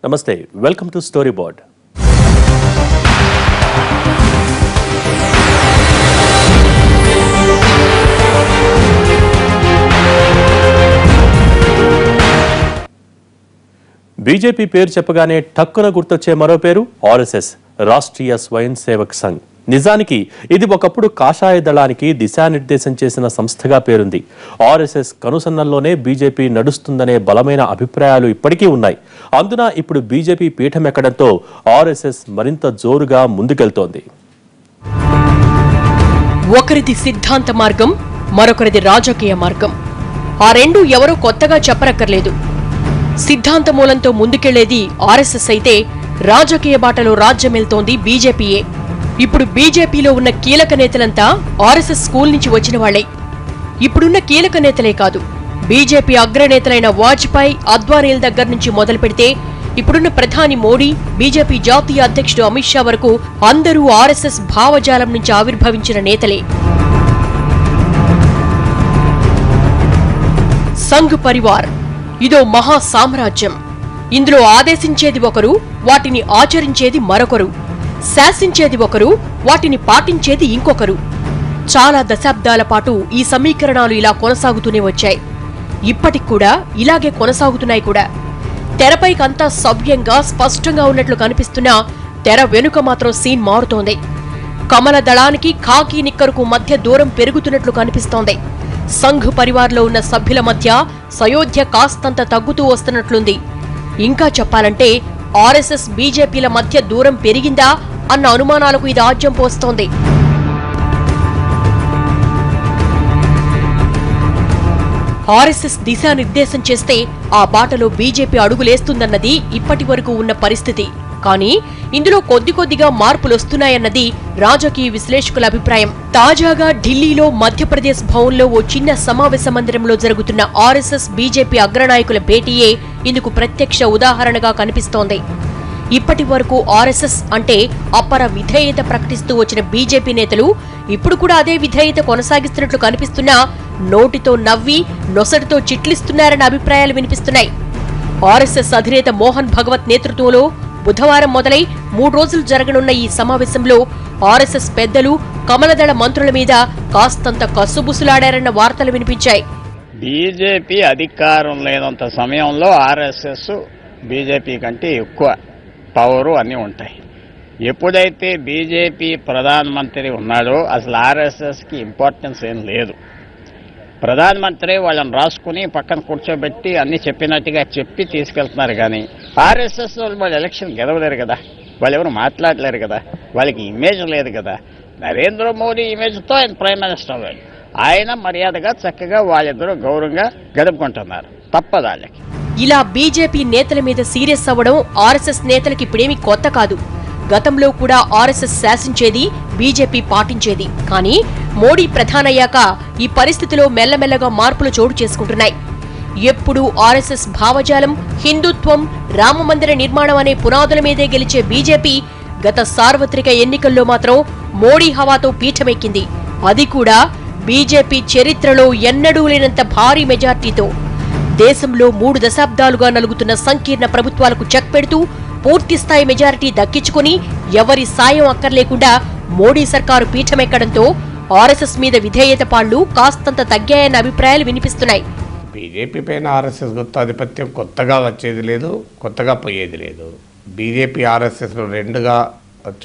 నమస్తే, welcome to story board. BJP పేరు చెప్పగానే టక్కున గుర్తొచ్చే మరో పేరు ఆర్ఎస్ఎస్, రాష్ట్రీయ స్వయం సేవక్ సంఘ్. నిజానికి ఇది ఒకప్పుడు కాషాయ దళానికి దిశానిర్దేశం చేసిన సంస్థగా పేరుంది. ఆర్ఎస్ఎస్ కనుసన్నల్లోనే బీజేపీ నడుస్తుందనే బలమైన అభిప్రాయాలు ఇప్పటికీ ఉన్నాయి. అందున ఇప్పుడు బీజేపీ పీఠమెక్కడంతో ఆర్ఎస్ఎస్ మరింత జోరుగా ముందుకెళ్తోంది. ఒకరిది సిద్ధాంత మార్గం, మరొకరిది రాజకీయ మార్గం. ఆ రెండు ఎవరూ కొత్తగా చెప్పనక్కర్లేదు. సిద్ధాంత మూలంతో ముందుకెళ్లేది ఆర్ఎస్ఎస్ అయితే రాజకీయ బాటలో రాజ్యమెళ్తోంది బీజేపీయే. ఇప్పుడు బీజేపీలో ఉన్న కీలక నేతలంతా ఆర్ఎస్ఎస్ స్కూల్ నుంచి వచ్చిన వాళ్లే. ఇప్పుడున్న కీలక నేతలే కాదు, బీజేపీ అగ్రనేతలైన వాజ్పేయి, అద్వానీల దగ్గర నుంచి మొదలు పెడితే ఇప్పుడున్న ప్రధాని మోడీ, బీజేపీ జాతీయ అధ్యక్షుడు అమిత్ షా వరకు అందరూ ఆర్ఎస్ఎస్ భావజాలం నుంచి ఆవిర్భవించిన నేతలే. సంఘ్ పరివార్ ఇదో మహా సామ్రాజ్యం. ఇందులో ఆదేశించేది ఒకరు, వాటిని ఆచరించేది మరొకరు. శాసించేది ఒకరు, వాటిని పాటించేది ఇంకొకరు. చాలా దశాబ్దాల పాటు ఈ సమీకరణాలు ఇలా కొనసాగుతూనే వచ్చాయి. ఇప్పటికి కూడా ఇలాగే కొనసాగుతున్నాయి కూడా. తెరపైకంతా సవ్యంగా స్పష్టంగా ఉన్నట్లు కనిపిస్తున్నా తెర వెనుక మాత్రం సీన్ మారుతోంది. కమల దళానికి ఖాకీ నిక్కరుకు మధ్య దూరం పెరుగుతున్నట్లు కనిపిస్తోంది. సంఘ్ పరివార్లో ఉన్న సభ్యుల మధ్య సయోధ్య కాస్తంత తగ్గుతూ వస్తున్నట్లుంది. ఇంకా చెప్పాలంటే ఆర్ఎస్ఎస్ బీజేపీల మధ్య దూరం పెరిగిందా అన్న అనుమానాలకు ఇది ఆజ్యం పోస్తోంది. ఆర్ఎస్ఎస్ దిశానిర్దేశం చేస్తే ఆ బాటలో బీజేపీ అడుగులేస్తుందన్నది ఇప్పటి వరకు ఉన్న పరిస్థితి. కానీ ఇందులో కొద్దిగా మార్పులొస్తున్నాయన్నది రాజకీయ విశ్లేషకుల అభిప్రాయం. తాజాగా ఢిల్లీలో మధ్యప్రదేశ్ భవన్లో ఓ చిన్న సమావేశ మందిరంలో జరుగుతున్న ఆర్ఎస్ఎస్ బీజేపీ అగ్రనాయకుల భేటీయే ఇందుకు ప్రత్యక్ష ఉదాహరణగా కనిపిస్తోంది. ఇప్పటి వరకు ఆర్ఎస్ఎస్ అంటే అపర విధేయత ప్రకటిస్తూ వచ్చిన బీజేపీ నేతలు ఇప్పుడు కూడా అదే విధేయత కొనసాగిస్తున్నట్లు కనిపిస్తున్నా నోటితో నవ్వి నొసటితో చిట్లిస్తున్నారన్న అభిప్రాయాలు వినిపిస్తున్నాయి. ఆర్ఎస్ఎస్ అధినేత మోహన్ భగవత్ నేతృత్వంలో బుధవారం మొదలై 3 రోజులు జరగనున్న ఈ సమావేశంలో ఆర్ఎస్ఎస్ పెద్దలు కమలదళ మంత్రుల మీద కాస్తంత కసుబుసులాడారన్న వార్తలు వినిపించాయి. బీజేపీ అధికారం లేనంత సమయంలో ఆర్ఎస్ఎస్ బీజేపీ కంటే ఎక్కువ పవరు అన్నీ ఉంటాయి. ఎప్పుడైతే బీజేపీ ప్రధానమంత్రి ఉన్నాడో అసలు ఆర్ఎస్ఎస్కి ఇంపార్టెన్స్ ఏం లేదు. ప్రధానమంత్రి వాళ్ళని రాసుకుని పక్కన కూర్చోబెట్టి అన్ని చెప్పినట్టుగా చెప్పి తీసుకెళ్తున్నారు. కానీ ఆర్ఎస్ఎస్ వాళ్ళు ఎలక్షన్ గెలవలేరు కదా, వాళ్ళు ఎవరు మాట్లాడలేరు కదా, వాళ్ళకి ఇమేజ్ లేదు కదా. నరేంద్ర మోడీ ఇమేజ్తో ఆయన ప్రైమ్ మినిస్టర్ అవ్వాలి. ఆయన మర్యాదగా చక్కగా వాళ్ళిద్దరూ గౌరవంగా గడుపుకుంటున్నారు. తప్పదు వాళ్ళకి. ఇలా బీజేపీ నేతల మీద సీరియస్ అవ్వడం ఆర్ఎస్ఎస్ నేతలకి ఇప్పుడేమీ కొత్త కాదు. గతంలో కూడా ఆర్ఎస్ఎస్ శాసించేది, బీజేపీ పాటించేది. కానీ మోడీ ప్రధానయ్యాక ఈ పరిస్థితిలో మెల్లమెల్లగా మార్పులు చోటు చేసుకుంటున్నాయి. ఎప్పుడూ ఆర్ఎస్ఎస్ భావజాలం, హిందుత్వం, రామమందిర నిర్మాణం అనే పునాదుల మీదే గెలిచే బీజేపీ గత సార్వత్రిక ఎన్నికల్లో మాత్రం మోడీ హవాతో పీఠమెక్కింది. అది కూడా బీజేపీ చరిత్రలో ఎన్నడూ లేనంత భారీ మెజార్టీతో. దేశంలో 3 దశాబ్దాలుగా నలుగుతున్న సంకీర్ణ ప్రభుత్వాలకు చెక్ పెడుతూ పూర్తిస్థాయి మెజారిటీ దక్కించుకుని ఎవరి సాయం అక్కర్లేకుండా మోడీ సర్కారు పీఠమెక్కడంతో ఆర్ఎస్ఎస్ మీద విధేయత పాళ్లు కాస్తంత తగ్గాయన్న అభిప్రాయాలు వినిపిస్తున్నాయి. బీజేపీ పైన ఆర్ఎస్ఎస్ గుత్తాధిపత్యం కొత్తగా వచ్చేది లేదు, కొత్తగా పోయేది లేదు. బీజేపీ ఆర్ఎస్ఎస్లో రెండుగా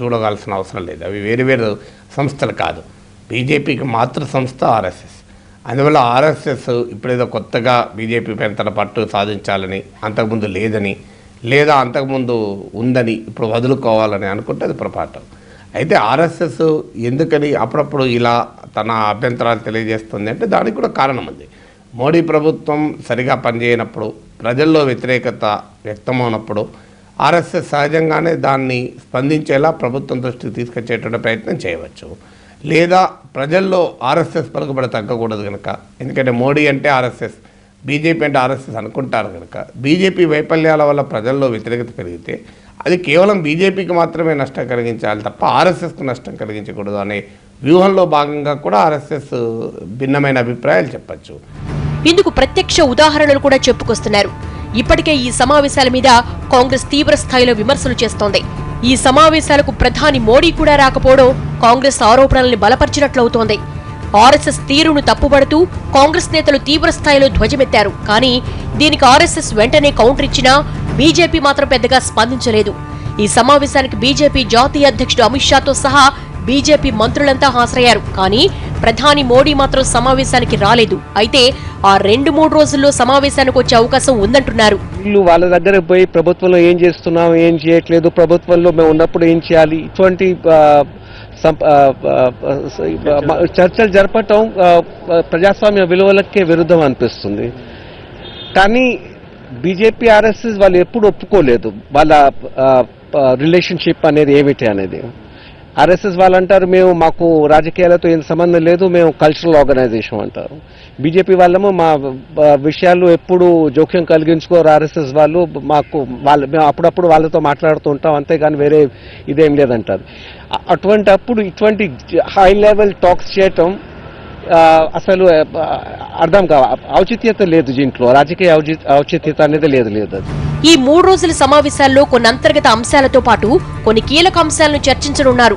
చూడవలసిన అవసరం లేదు. అవి వేరు సంస్థలు కాదు. బీజేపీకి మాతృ సంస్థ ఆర్ఎస్ఎస్. అందువల్ల ఆర్ఎస్ఎస్ ఇప్పుడేదో కొత్తగా బీజేపీ పైన తన పట్టు సాధించాలని, అంతకుముందు లేదని లేదా అంతకుముందు ఉందని ఇప్పుడు వదులుకోవాలని అనుకుంటే అది పొరపాటు. అయితే ఆర్ఎస్ఎస్ ఎందుకని అప్పుడప్పుడు ఇలా తన అభ్యంతరాలు తెలియజేస్తుంది అంటే దానికి కూడా కారణం ఉంది. మోడీ ప్రభుత్వం సరిగా పనిచేయనప్పుడు, ప్రజల్లో వ్యతిరేకత వ్యక్తమైనప్పుడు ఆర్ఎస్ఎస్ సహజంగానే దాన్ని స్పందించేలా ప్రభుత్వం దృష్టికి తీసుకొచ్చేటువంటి ప్రయత్నం చేయవచ్చు. లేదా ప్రజల్లో ఆర్ఎస్ఎస్ పలుకుబడి తగ్గకూడదు కనుక, ఎందుకంటే మోడీ అంటే ఆర్ఎస్ఎస్, బీజేపీ అంటే ఆర్ఎస్ఎస్ అనుకుంటారు కనుక బీజేపీ వైఫల్యాల వల్ల ప్రజల్లో వ్యతిరేకత పెరిగితే అది కేవలం బీజేపీకి మాత్రమే నష్టం కలిగించాలి తప్ప ఆర్ఎస్ఎస్కు నష్టం కలిగించకూడదు అనే వ్యూహంలో భాగంగా కూడా ఆర్ఎస్ఎస్ భిన్నమైన అభిప్రాయాలు చెప్పచ్చు. ఇందుకు ప్రత్యక్ష ఉదాహరణలు కూడా చెప్పుకొస్తున్నారు. ఇప్పటికే ఈ సమావేశాల మీద కాంగ్రెస్ తీవ్ర స్థాయిలో విమర్శలు చేస్తోంది. ఈ సమావేశాలకు ప్రధాని మోడీ కూడా రాకపోవడం కాంగ్రెస్ ఆరోపణల్ని బలపరిచినట్లవుతోంది. ఆర్ఎస్ఎస్ తీరును తప్పుబడుతూ కాంగ్రెస్ నేతలు తీవ్ర స్థాయిలో ధ్వజమెత్తారు. కానీ దీనికి ఆర్ఎస్ఎస్ వెంటనే కౌంటర్ ఇచ్చినా బీజేపీ మాత్రం పెద్దగా స్పందించలేదు. ఈ సమావేశానికి బీజేపీ జాతీయ అధ్యక్షుడు అమిత్ షాతో సహా బీజేపీ మంత్రులంతా హాజరయ్యారు. కానీ ప్రధాని మోడీ మాత్రం సమావేశానికి రాలేదు. అయితే ఆ 2-3 రోజుల్లో సమావేశానికి వచ్చే అవకాశం ఉందంటున్నారు. వీళ్ళు వాళ్ళ దగ్గర పోయి ప్రభుత్వంలో ఏం చేస్తున్నాం, ఏం చేయట్లేదు, ప్రభుత్వంలో మేము ఉన్నప్పుడు ఏం చేయాలి, ఇటువంటి చర్చలు జరపటం ప్రజాస్వామ్య విలువలకే విరుద్ధం అనిపిస్తుంది. కానీ బీజేపీ ఆర్ఎస్ఎస్ వాళ్ళు ఎప్పుడు ఒప్పుకోలేదు వాళ్ళ రిలేషన్షిప్ అనేది ఏమిటి అనేది. ఆర్ఎస్ఎస్ వాళ్ళు అంటారు మాకు రాజకీయాలతో ఏం సంబంధం లేదు, మేము కల్చరల్ ఆర్గనైజేషన్ అంటారు. బీజేపీ వాళ్ళము మా విషయాలు ఎప్పుడు జోక్యం కలిగించుకోరు. ఆర్ఎస్ఎస్ వాళ్ళు మేము అప్పుడప్పుడు వాళ్ళతో మాట్లాడుతూ ఉంటాం, అంతేగాని వేరే ఇదేం లేదంటారు. అప్పుడు ఇటువంటి హై లెవెల్ టాక్స్ చేయటం అసలు అర్థం ఔచిత్యత లేదు, దీంట్లో రాజకీయ ఔచిత్యత అనేది లేదు. ఈ 3 రోజుల సమావేశాల్లో కొన్ని అంతర్గత అంశాలతో పాటు కొన్ని కీలక అంశాలను చర్చించనున్నారు.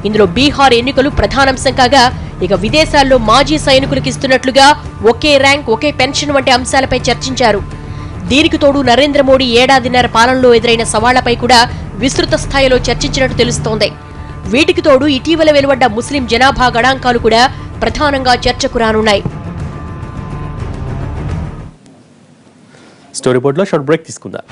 ఇందులో బీహార్ ఎన్నికలు ప్రధానాంశం కాగా, ఇక విదేశాల్లో మాజీ సైనికులకు ఇస్తున్నట్లుగా ఒకే ర్యాంక్ ఒకే పెన్షన్ వంటి అంశాలపై చర్చించారు. దీనికి తోడు నరేంద్ర మోడీ ఏడాదిన్నర పాలనలో ఎదురైన సవాళ్లపై కూడా విస్తృత స్థాయిలో చర్చించినట్టు తెలుస్తోంది. వీటికి తోడు ఇటీవల వెలువడ్డ ముస్లిం జనాభా గణాంకాలు కూడా ప్రధానంగా చర్చకు రానున్నాయి. స్టోరీ బోర్డులో షార్ట్ బ్రేక్ తీసుకుందాం.